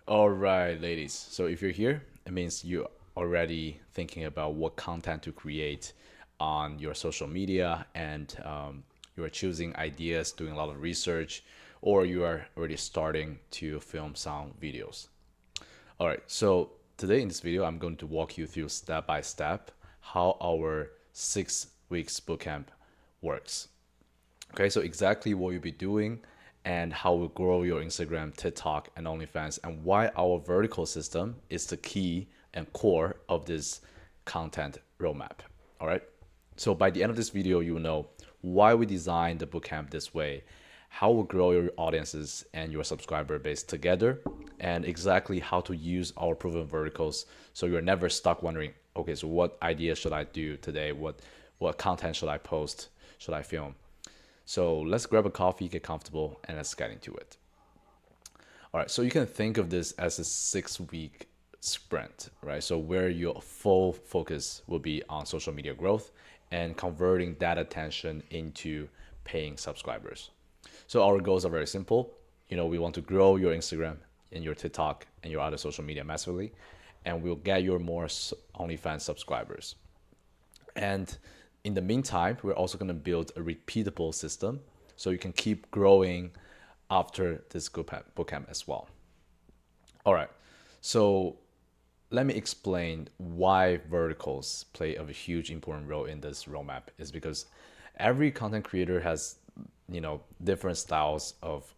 All right, ladies. So if you're here, it means you're already thinking about what content to create on your social media, and you are choosing ideas, doing a lot of research, or you are already starting to film some videos. All right. So today in this video, I'm going to walk you through step by step how our 6 weeks bootcamp works. Okay, so exactly what you'll be doing and how we grow your Instagram, TikTok, and OnlyFans, and why our vertical system is the key and core of this content roadmap. All right. So by the end of this video, you will know why we designed the bootcamp this way, how we grow your audiences and your subscriber base together, and exactly how to use our proven verticals so you're never stuck wondering, okay, so what idea should I do today? What content should I post? Should I film? So let's grab a coffee, get comfortable, and let's get into it. All right, so you can think of this as a 6 week sprint, right? So where your full focus will be on social media growth and converting that attention into paying subscribers. So our goals are very simple. We want to grow your Instagram and your TikTok and your other social media massively, and we'll get your more OnlyFans subscribers. And in the meantime, we're also going to build a repeatable system so you can keep growing after this bootcamp as well. All right. So let me explain why verticals play a huge important role in this roadmap is because every content creator has, different styles of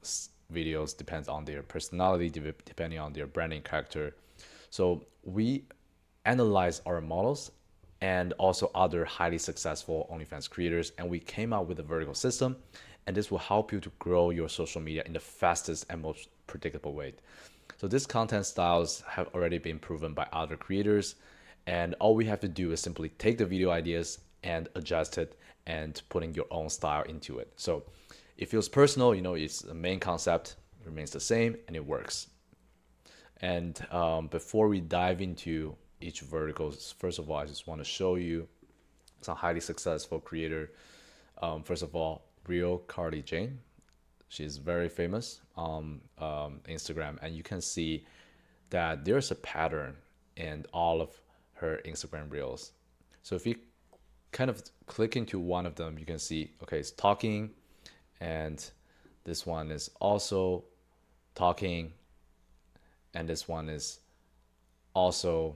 videos depends on their personality, depending on their branding character. So we analyze our models and also other highly successful OnlyFans creators, and we came out with a vertical system, and this will help you to grow your social media in the fastest and most predictable way. So these content styles have already been proven by other creators, and all we have to do is simply take the video ideas and adjust it and putting your own style into it. So it feels personal, it's the main concept remains the same and it works. And before we dive into each vertical, first of all, I just want to show you some highly successful creator. First of all, Real Carly Jane. She's very famous on Instagram, and you can see that there's a pattern in all of her Instagram reels. So if you kind of click into one of them, you can see, okay, it's talking, and this one is also talking, and also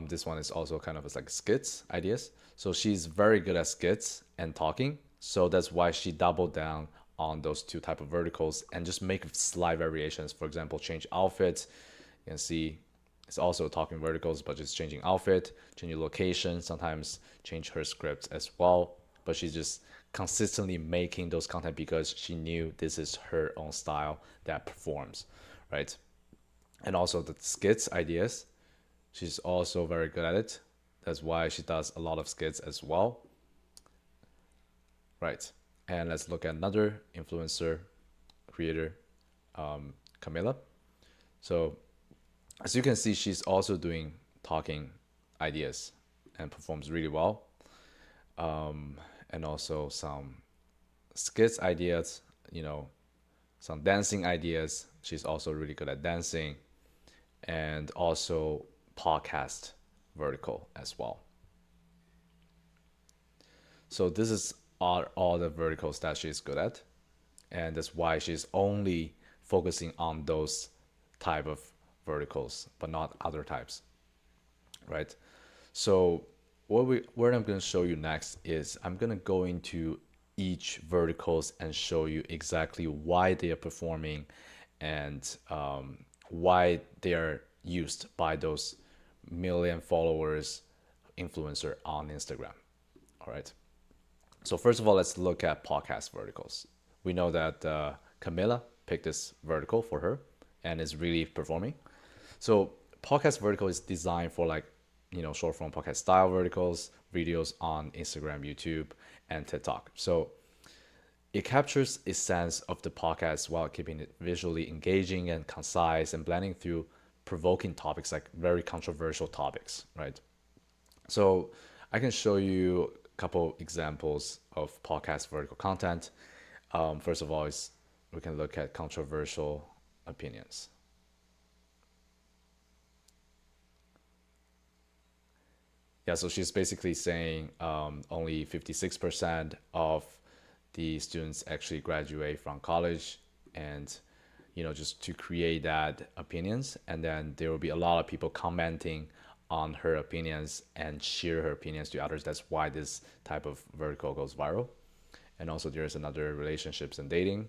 this one is also kind of like skits ideas. So she's very good at skits and talking. So that's why she doubled down on those two type of verticals and just make slight variations. For example, change outfits. You can see it's also talking verticals, but just changing outfit, changing location, sometimes change her scripts as well. But she's just consistently making those content because she knew this is her own style that performs, right? And also the skits ideas, she's also very good at it. That's why she does a lot of skits as well, right? And let's look at another influencer creator, Camilla. So as you can see, she's also doing talking ideas and performs really well. And also some skits ideas, some dancing ideas. She's also really good at dancing, and also podcast vertical as well. So this is all the verticals that she's good at, and that's why she's only focusing on those type of verticals, but not other types, right? So what I'm going to show you next is I'm going to go into each verticals and show you exactly why they are performing and why they are used by those million followers influencer on Instagram. All right. So first of all, let's look at podcast verticals. We know that Camilla picked this vertical for her and is really performing. So podcast vertical is designed for like, short form podcast style verticals, videos on Instagram, YouTube, and TikTok. So it captures a sense of the podcast while keeping it visually engaging and concise and blending through provoking topics like very controversial topics, right? So I can show you a couple examples of podcast vertical content. First of all, is we can look at controversial opinions. Yeah, so she's basically saying only 56% of the students actually graduate from college, and just to create that opinions, and then there will be a lot of people commenting on her opinions and share her opinions to others. That's why this type of vertical goes viral. And also there's another relationships and dating.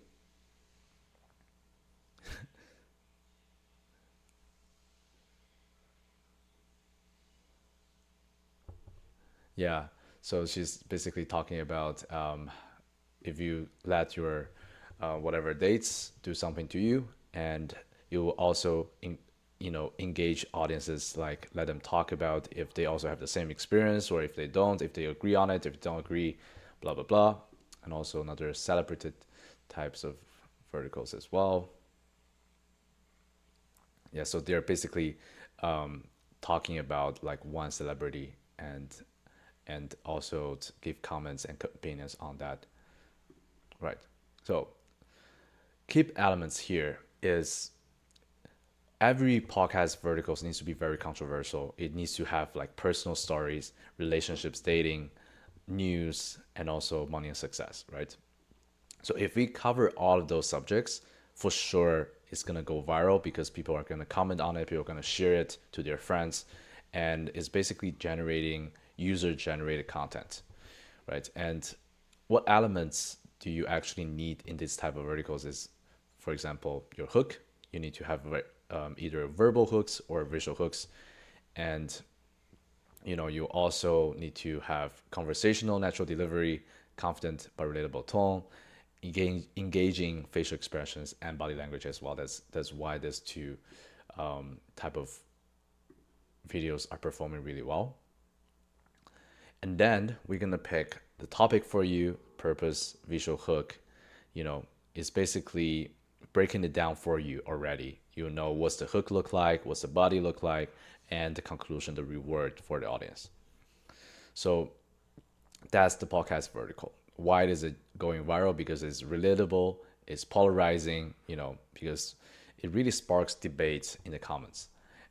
Yeah. So she's basically talking about if you let your whatever dates do something to you, and you will also engage audiences, like let them talk about if they also have the same experience, or if they don't, if they agree on it, if they don't agree, blah blah blah. And also another celebrated types of verticals as well. Yeah, so they're basically talking about like one celebrity, and also to give comments and opinions on that. Right. So key elements here is every podcast verticals needs to be very controversial. It needs to have like personal stories, relationships, dating, news, and also money and success, right? So if we cover all of those subjects, for sure it's gonna go viral because people are gonna comment on it, people are gonna share it to their friends, and it's basically generating user generated content, right? And what elements do you actually need in this type of verticals is, for example, your hook. You need to have either verbal hooks or visual hooks, and you also need to have conversational natural delivery, confident but relatable tone, engaging facial expressions and body language as well. That's why these two type of videos are performing really well. And then we're gonna pick the topic for you, purpose, visual hook. It's basically breaking it down for you already. You know what's the hook look like, what's the body look like, and the conclusion, the reward for the audience. So that's the podcast vertical. Why is it going viral? Because it's relatable, it's polarizing, because it really sparks debates in the comments.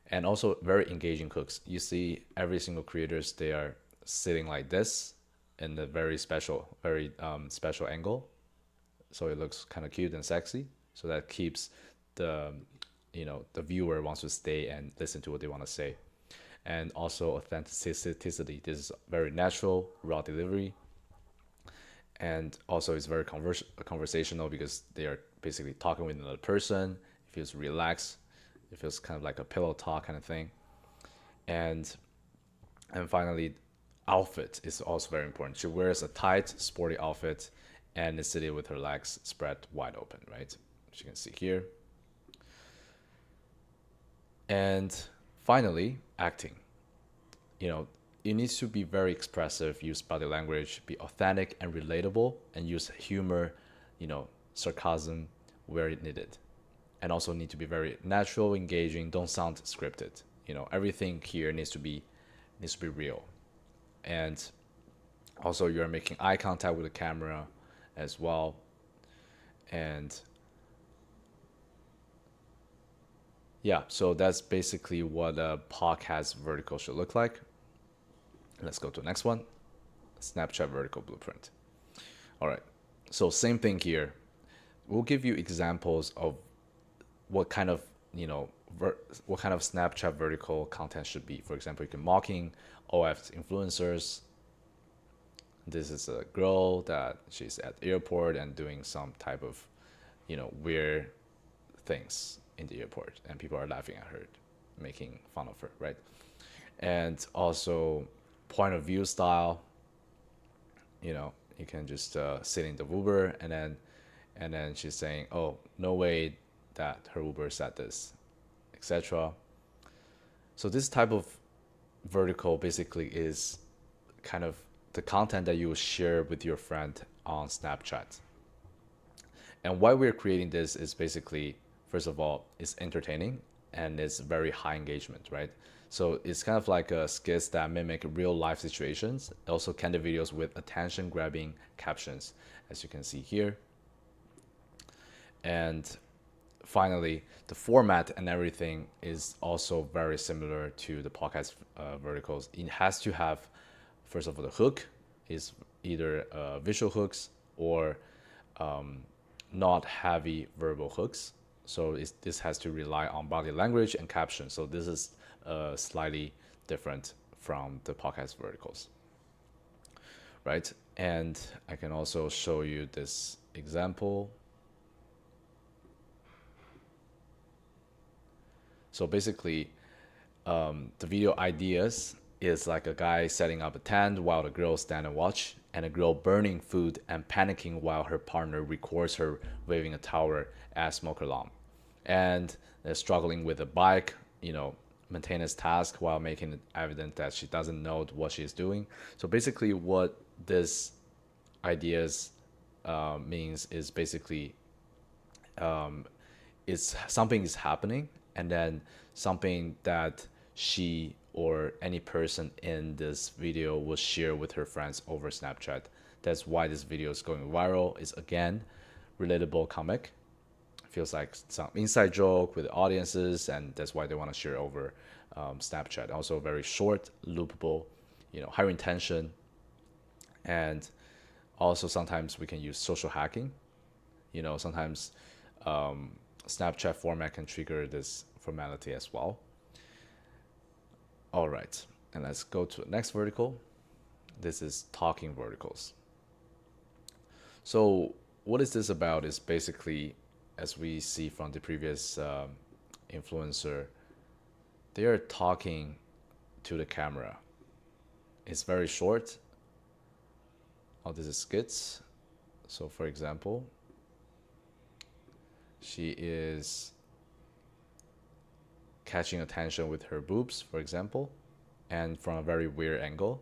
And also very engaging hooks. You see every single creators, they are sitting like this in a very special angle. So it looks kind of cute and sexy. So that keeps the the viewer wants to stay and listen to what they want to say. And also authenticity. This is very natural, raw delivery. And also it's very conversational because they are basically talking with another person. It feels relaxed. It feels kind of like a pillow talk kind of thing. And finally, outfit is also very important. She wears a tight, sporty outfit and is sitting with her legs spread wide open, right? As you can see here. And finally, acting. It needs to be very expressive, use body language, be authentic and relatable, and use humor, sarcasm where it needed. And also need to be very natural, engaging, don't sound scripted. Everything here needs to be real. And also you're making eye contact with the camera as well. And yeah, so that's basically what a podcast vertical should look like. Let's go to the next one. Snapchat vertical blueprint. All right. So same thing here. We'll give you examples of what kind of, what kind of Snapchat vertical content should be. For example, you can mocking OF influencers. This is a girl that she's at the airport and doing some type of, weird things in the airport, and people are laughing at her, making fun of her, right? And also point of view style. You can just sit in the Uber, and then she's saying, "Oh, no way that her Uber said this," etc. So this type of vertical basically is kind of the content that you will share with your friend on Snapchat. And why we're creating this is basically, first of all, it's entertaining and it's very high engagement, right? So it's kind of like a skits that mimic real life situations. Also candid videos with attention grabbing captions, as you can see here. And finally, the format and everything is also very similar to the podcast verticals. It has to have, first of all, the hook is either visual hooks or not heavy verbal hooks. So this has to rely on body language and caption. So this is slightly different from the podcast verticals, right? And I can also show you this example. So basically, the video ideas is like a guy setting up a tent while the girls stand and watch, and a girl burning food and panicking while her partner records her waving a towel at smoke alarm. And they're struggling with a bike, maintenance task while making it evident that she doesn't know what she's doing. So basically, what this ideas means is basically it's something is happening, and then something that she or any person in this video will share with her friends over Snapchat. That's why this video is going viral. Is again relatable comic. Feels like some inside joke with audiences, and that's why they want to share over Snapchat. Also very short, loopable, high intention, and also sometimes we can use social hacking. Sometimes Snapchat format can trigger this formality as well. All right, and let's go to the next vertical. This is talking verticals. So what is this about is basically, as we see from the previous influencer, they are talking to the camera. It's very short. Oh, this is skits. So for example, she is catching attention with her boobs, for example, and from a very weird angle.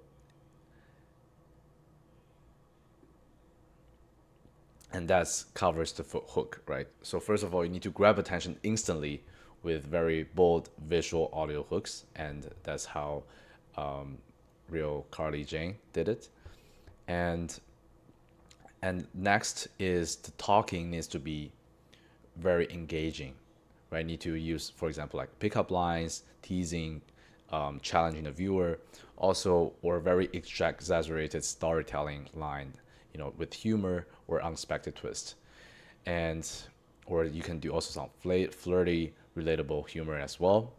And that covers the hook, right? So first of all, you need to grab attention instantly with very bold visual audio hooks, and that's how real Carly Jane did it. And next is the talking needs to be very engaging, right? Need to use, for example, like pickup lines, teasing, challenging the viewer, also, or very exaggerated storytelling line, with humor or unexpected twist. And or you can do also some flirty, relatable humor as well.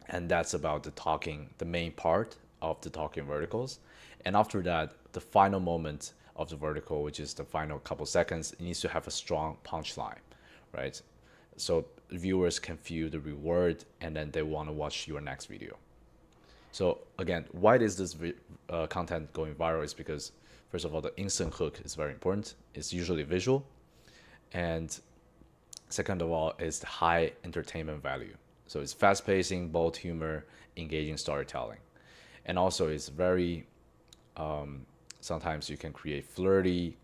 And that's about the main part of the talking verticals. And after that, the final moment of the vertical, which is the final couple seconds, it needs to have a strong punchline, right? So viewers can feel the reward, and then they want to watch your next video. So again, why is this content going viral? Is because, first of all, the instant hook is very important. It's usually visual. And second of all, is the high entertainment value. So it's fast pacing, bold humor, engaging storytelling. And also it's very, sometimes you can create flirty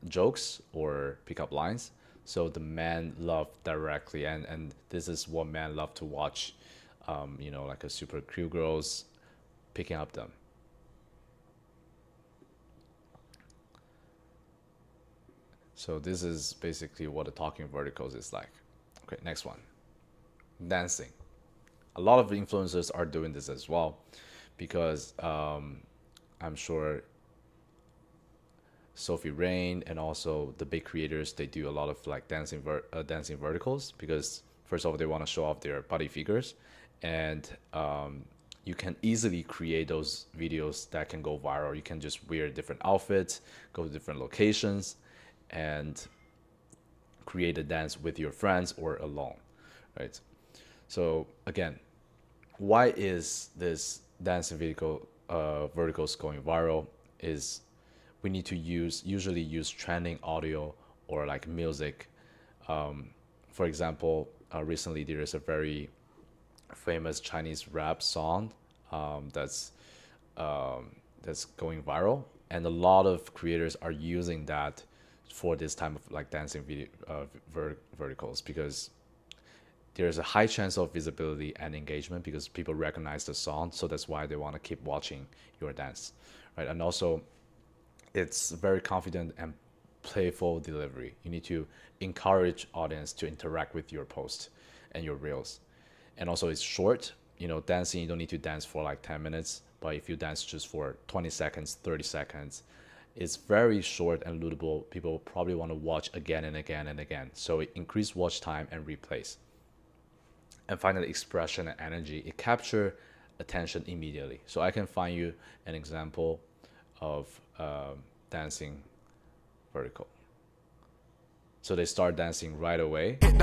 jokes or pickup lines. So the men love directly, and this is what men love to watch, like a super cute girls picking up them. So this is basically what the talking verticals is like. Okay, next one. Dancing. A lot of influencers are doing this as well, because I'm sure Sophie Rain and also the big creators, they do a lot of like dancing verticals, because first of all, they want to show off their body figures, and you can easily create those videos that can go viral. You can just wear different outfits, go to different locations, and create a dance with your friends or alone, right? So again, why is this dancing verticals going viral? Is we need to usually use trending audio or like music. For example, recently there is a very famous Chinese rap song that's going viral, and a lot of creators are using that for this type of like dancing video verticals, because there's a high chance of visibility and engagement because people recognize the song, so that's why they want to keep watching your dance, right? And also, it's very confident and playful delivery. You need to encourage audience to interact with your post and your reels. And also it's short. Dancing, you don't need to dance for like 10 minutes, but if you dance just for 20 seconds, 30 seconds, it's very short and lootable. People probably want to watch again and again and again. So it increase watch time and replays. And finally, expression and energy. It capture attention immediately. So I can find you an example of dancing vertical. So they start dancing right away. And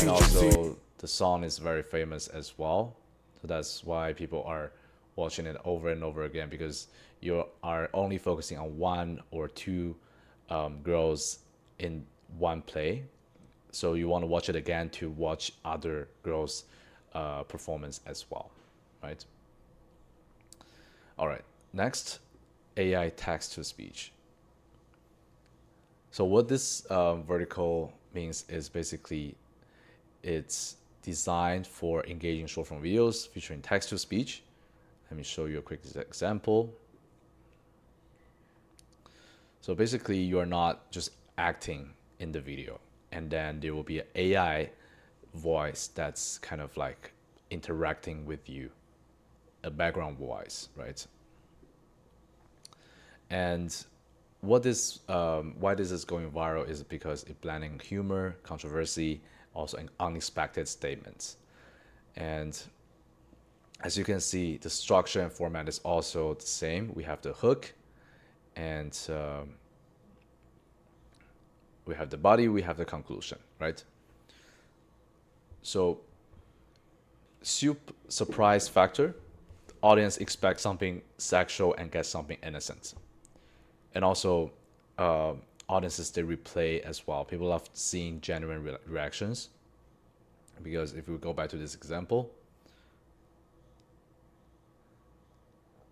also the song is very famous as well. So that's why people are watching it over and over again, because you are only focusing on one or two girls in one play. So you want to watch it again to watch other girls' performance as well, right? All right, next, AI text to speech. So what this vertical means is basically it's designed for engaging short form videos featuring text to speech. Let me show you a quick example. So basically you are not just acting in the video, and then there will be an AI voice that's kind of like interacting with you, a background voice, right? And why this is going viral is because it blending humor, controversy, also unexpected statements. And as you can see, the structure and format is also the same. We have the hook, and we have the body, we have the conclusion, right? So, surprise factor, the audience expects something sexual and gets something innocent. And also, audiences, they replay as well. People love seeing genuine reactions, because if we go back to this example,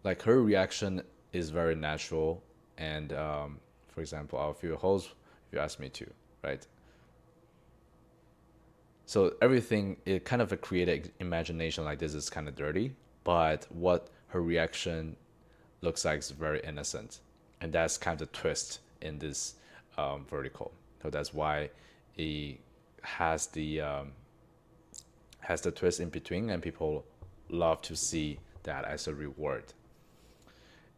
like her reaction is very natural. And for example, I'll feel a host if you ask me to, right? So everything, it kind of created imagination like this is kind of dirty, but what her reaction looks like is very innocent. And that's kind of the twist in this vertical. So that's why it has the twist in between, and people love to see that as a reward.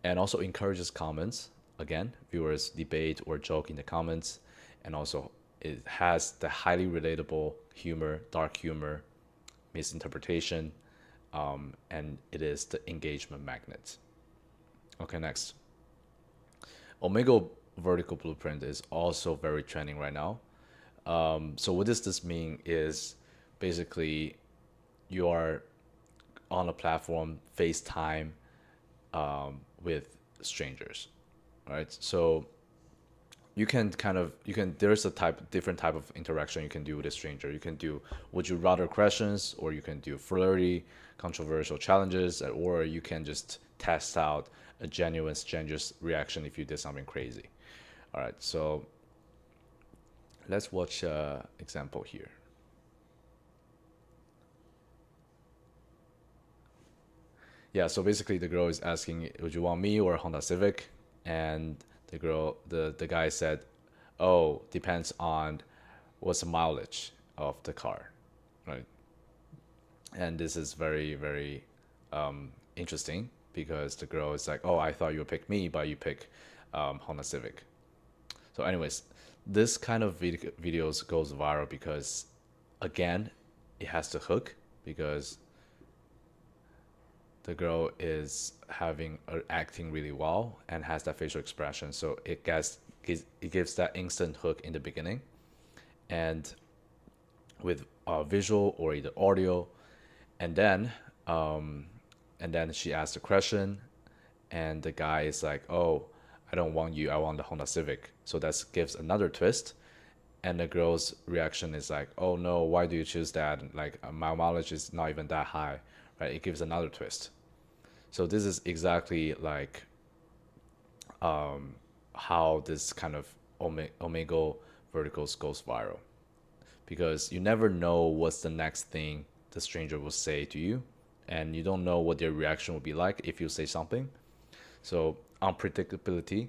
And also encourages comments. Again, viewers debate or joke in the comments. And also it has the highly relatable humor, dark humor, misinterpretation, and it is the engagement magnet. Okay, next. Omega vertical blueprint is also very trending right now. So what does this mean is basically you are on a platform, FaceTime, with strangers, right? So there's a different type of interaction you can do with a stranger. You can do would you rather questions, or you can do flirty, controversial challenges, or you can just test out a genuine stranger's reaction if you did something crazy. All right, so let's watch an example here. Yeah, so basically the girl is asking, would you want me or a Honda Civic? And the guy said, oh, depends on what's the mileage of the car, right? And this is very, very interesting, because the girl is like, oh, I thought you would pick me, but you pick Honda Civic. So anyways, this kind of videos goes viral because, again, it has the hook, because the girl is acting really well and has that facial expression, so it gives that instant hook in the beginning, and with visual or either audio, and then she asks the question, and the guy is like, oh, I don't want you, I want the Honda Civic. So that gives another twist, and the girl's reaction is like, oh no, why do you choose that? Like, my mileage is not even that high, right? It gives another twist. So this is exactly like how this kind of Omegle verticals goes viral, because you never know what's the next thing the stranger will say to you, and you don't know what their reaction will be like if you say something. So unpredictability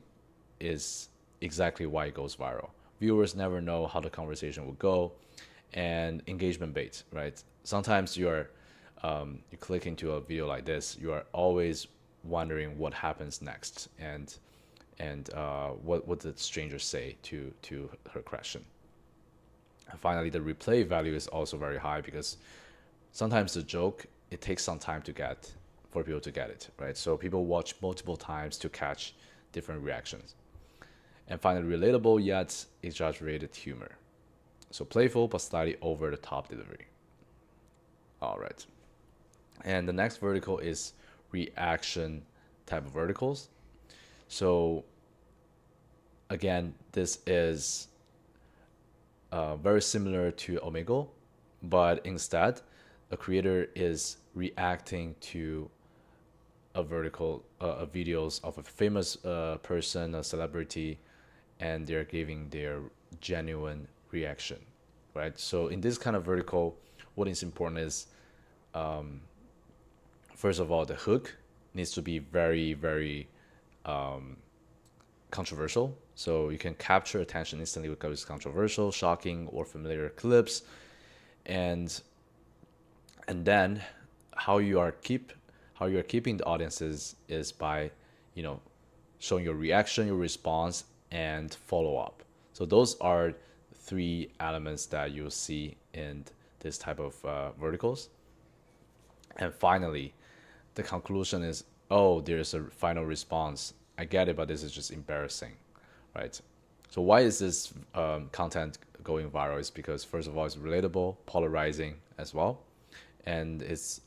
is exactly why it goes viral. Viewers never know how the conversation will go, and engagement bait, right? Sometimes you click into a video like this, you are always wondering what happens next, and what did the stranger say to her question. And finally, the replay value is also very high because sometimes the joke, it takes some time to get for people to get it, right? So people watch multiple times to catch different reactions. And finally, relatable yet exaggerated humor. So playful but slightly over the top delivery. All right. And the next vertical is reaction type of verticals. So again, this is very similar to Omegle, but instead, a creator is reacting to a videos of a famous person, a celebrity, and they're giving their genuine reaction, right? So in this kind of vertical, what is important is, first of all, the hook needs to be very, very controversial. So you can capture attention instantly because it's controversial, shocking, or familiar clips, and then how you are keeping the audiences is by, you know, showing your reaction, your response, and follow up. So those are three elements that you'll see in this type of verticals. And finally, the conclusion is, oh, there's a final response. I get it, but this is just embarrassing, right? So why is this content going viral? Is because first of all, it's relatable, polarizing as well, and it's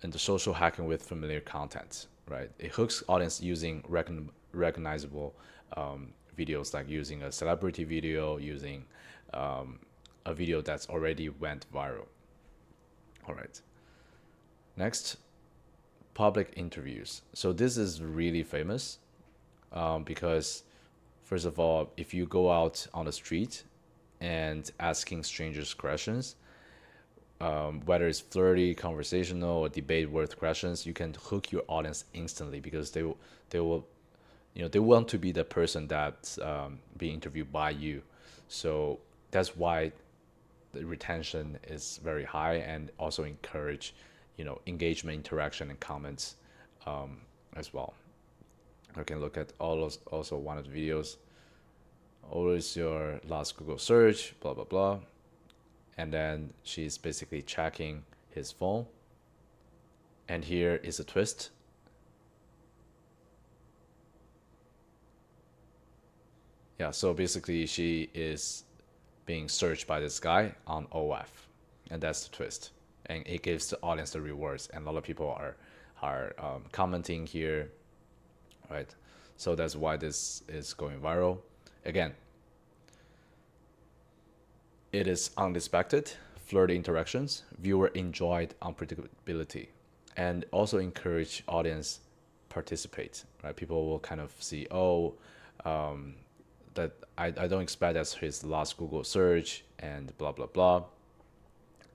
in the social hacking with familiar content, right? It hooks audience using recognizable videos, like using a celebrity video, using a video that's already went viral. All right. Next, public interviews. So this is really famous because, first of all, if you go out on the street and asking strangers questions, whether it's flirty, conversational, or debate worth questions, you can hook your audience instantly because they will, you know, they want to be the person that's being interviewed by you. So that's why the retention is very high, and also encourage, you know, engagement, interaction, and comments as well. You can look at all those, also one of the videos. Always your last Google search, blah blah blah, and then she's basically checking his phone. And here is a twist. Yeah, so basically she is being searched by this guy on OF, and that's the twist. And it gives the audience the rewards, and a lot of people are commenting here, right? So that's why this is going viral. Again, it is unexpected, flirty interactions. Viewer enjoyed unpredictability, and also encourage audience participate. Right, people will kind of see, oh, that I don't expect that's his last Google search, and blah blah blah,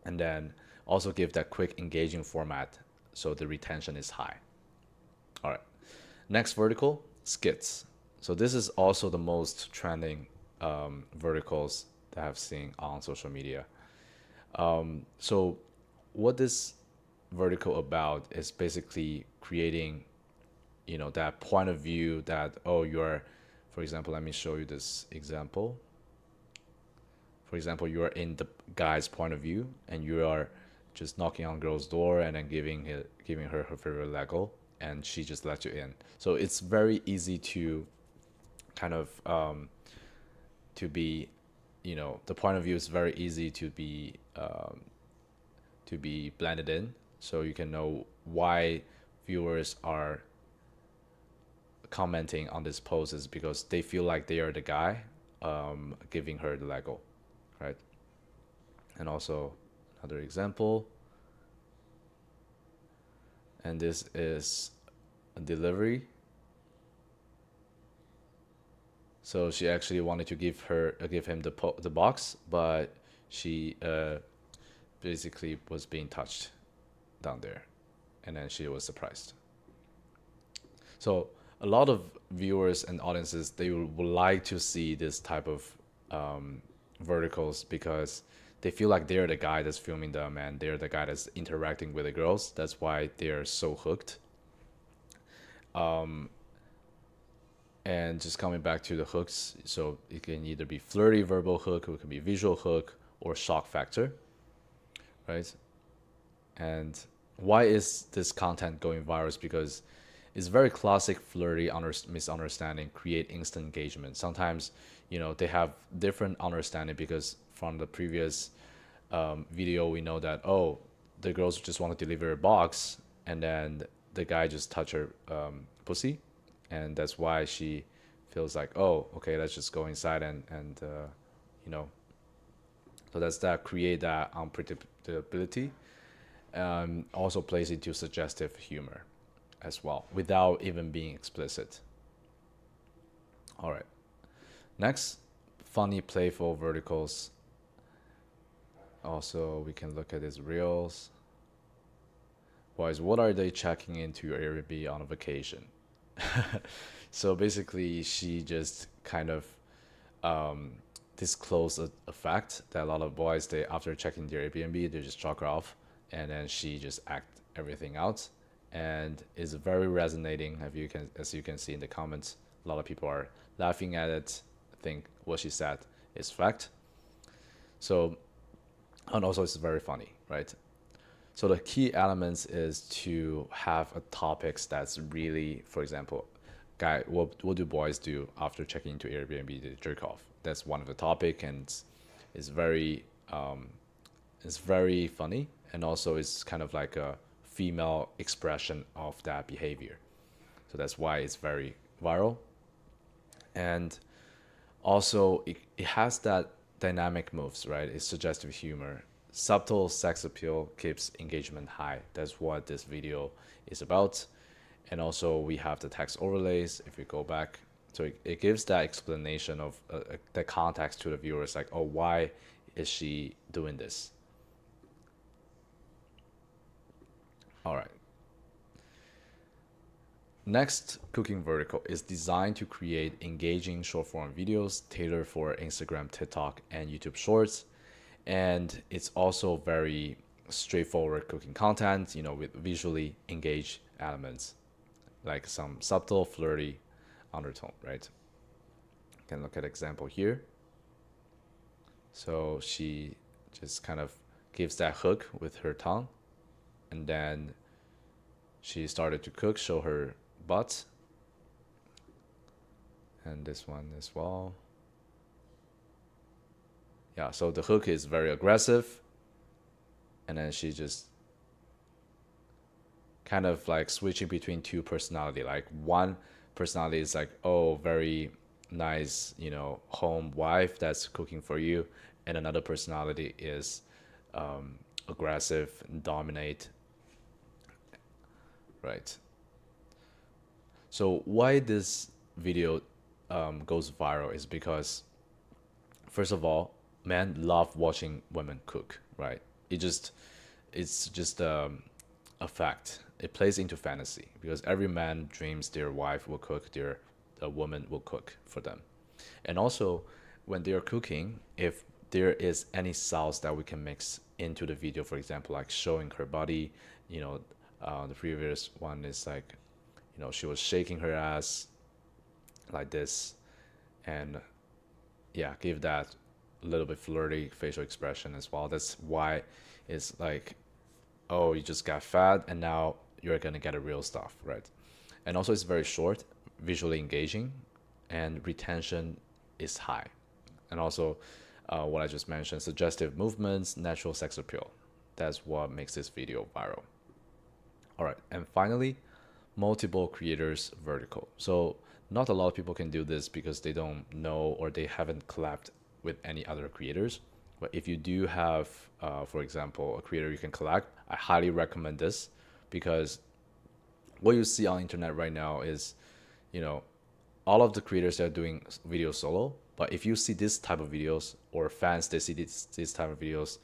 and then also give that quick engaging format, so the retention is high. All right, next vertical, skits. So this is also the most trending verticals that I've seen on social media. So what this vertical about is basically creating, you know, that point of view that, oh, you're, for example, let me show you this example. For example, you are in the guy's point of view, and you are just knocking on girl's door and then giving her her favorite Lego, and she just let you in. So it's very easy to kind of to be, you know, the point of view is very easy to be blended in, so you can know why viewers are commenting on this post is because they feel like they are the guy giving her the Lego, right? And also another example, and this is a delivery. So she actually wanted to give him the box, but she basically was being touched down there, and then she was surprised. So a lot of viewers and audiences, they would like to see this type of verticals because they feel like they're the guy that's filming them and they're the guy that's interacting with the girls. That's why they're so hooked. And just coming back to the hooks, so it can either be flirty verbal hook, or it can be visual hook, or shock factor, right? And why is this content going viral? Is because it's very classic flirty misunderstanding create instant engagement. Sometimes, they have different understanding because from the previous video we know that, oh, the girls just want to deliver a box and then the guy just touch her pussy, and that's why she feels like, oh, okay, let's just go inside and you know so that's that create that unpredictability. Also plays into suggestive humor as well without even being explicit. All right, next, funny playful verticals. Also, we can look at his reels. Boys, what are they checking into your Airbnb on a vacation? So basically, she just kind of disclosed a fact that a lot of boys, they after checking their Airbnb, they just chalk her off, and then she just act everything out, and it's very resonating. As you can see in the comments, a lot of people are laughing at it. I think what she said is fact. So, and also it's very funny, right? So the key elements is to have a topics that's really, for example, guy, what do boys do after checking into Airbnb? They jerk off. That's one of the topic, and it's very it's very funny, and also it's kind of like a female expression of that behavior. So that's why it's very viral, and also it has that dynamic moves, right? It's suggestive humor. Subtle sex appeal keeps engagement high. That's what this video is about. And also we have the text overlays. If we go back, so it gives that explanation of the context to the viewers, like, oh, why is she doing this? All right. Next cooking vertical is designed to create engaging short form videos tailored for Instagram, TikTok, and YouTube Shorts. And it's also very straightforward cooking content, with visually engaged elements, like some subtle, flirty undertone, right? You can look at example here. So she just kind of gives that hook with her tongue, and then she started to cook, show her butt, and this one as well. Yeah, so the hook is very aggressive, and then she just kind of like switching between two personality. Like one personality is like, oh, very nice, home wife that's cooking for you, and another personality is aggressive and dominate, right? So why this video goes viral is because, first of all, men love watching women cook, right? It's just a fact. It plays into fantasy because every man dreams their wife will cook, the woman will cook for them. And also, when they're cooking, if there is any sauce that we can mix into the video, for example, like showing her body, the previous one is like, she was shaking her ass like this, and yeah, give that a little bit flirty facial expression as well. That's why it's like, oh, you just got fat and now you're gonna get a real stuff, right? And also it's very short, visually engaging, and retention is high. And also what I just mentioned, suggestive movements, natural sex appeal. That's what makes this video viral. All right, and finally, multiple creators vertical. So not a lot of people can do this because they don't know or they haven't collabed with any other creators. But if you do have, for example, a creator you can collab, I highly recommend this, because what you see on internet right now is, all of the creators that are doing video solo. But if you see this type of videos, or fans, they see this type of videos,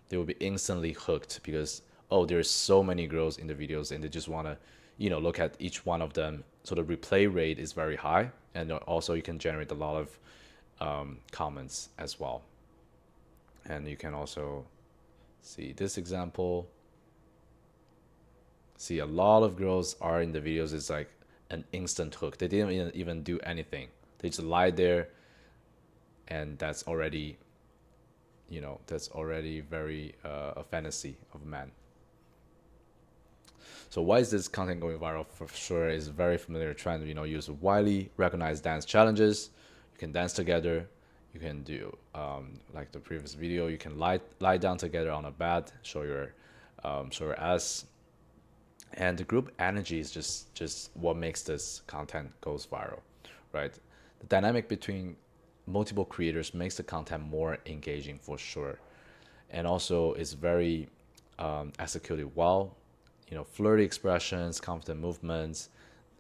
they will be instantly hooked because, oh, there's so many girls in the videos and they just want to, look at each one of them so the replay rate is very high, and also you can generate a lot of comments as well. And you can also see this example. See, a lot of girls are in the videos. It's like an instant hook. They didn't even do anything. They just lie there, and that's already, that's already very a fantasy of man. So why is this content going viral? For sure, is a very familiar trend. Use widely recognized dance challenges. You can dance together. You can do like the previous video. You can lie down together on a bed. Show your ass. And the group energy is just what makes this content goes viral, right? The dynamic between multiple creators makes the content more engaging for sure, and also it's very executed well. Flirty expressions, confident movements.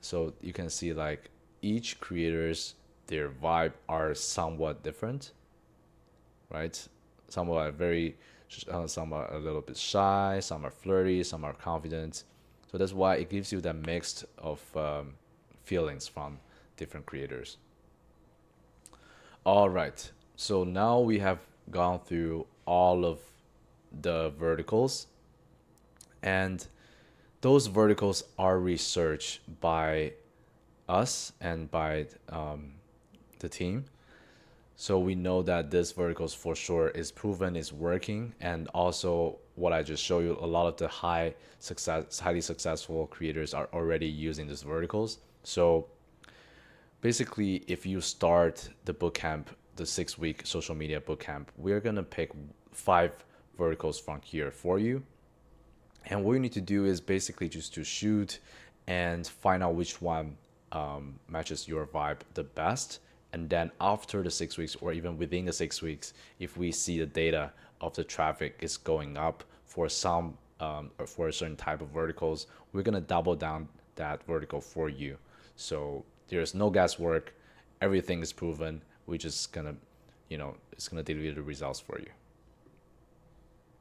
So you can see like each creators, their vibe are somewhat different, right? Some are very, some are a little bit shy, some are flirty, some are confident. So that's why it gives you that mix of feelings from different creators. All right. So now we have gone through all of the verticals, and those verticals are researched by us and by the team. So we know that this verticals for sure is proven, is working, and also what I just showed you, a lot of the highly successful creators are already using these verticals. So basically, if you start the bootcamp, the 6-week social media bootcamp, we're gonna pick 5 verticals from here for you. And what you need to do is basically just to shoot and find out which one matches your vibe the best. And then after the 6 weeks, or even within the 6 weeks, if we see the data of the traffic is going up for some or for a certain type of verticals, we're gonna double down that vertical for you. So there's no guesswork, everything is proven. We're just gonna, it's gonna deliver the results for you.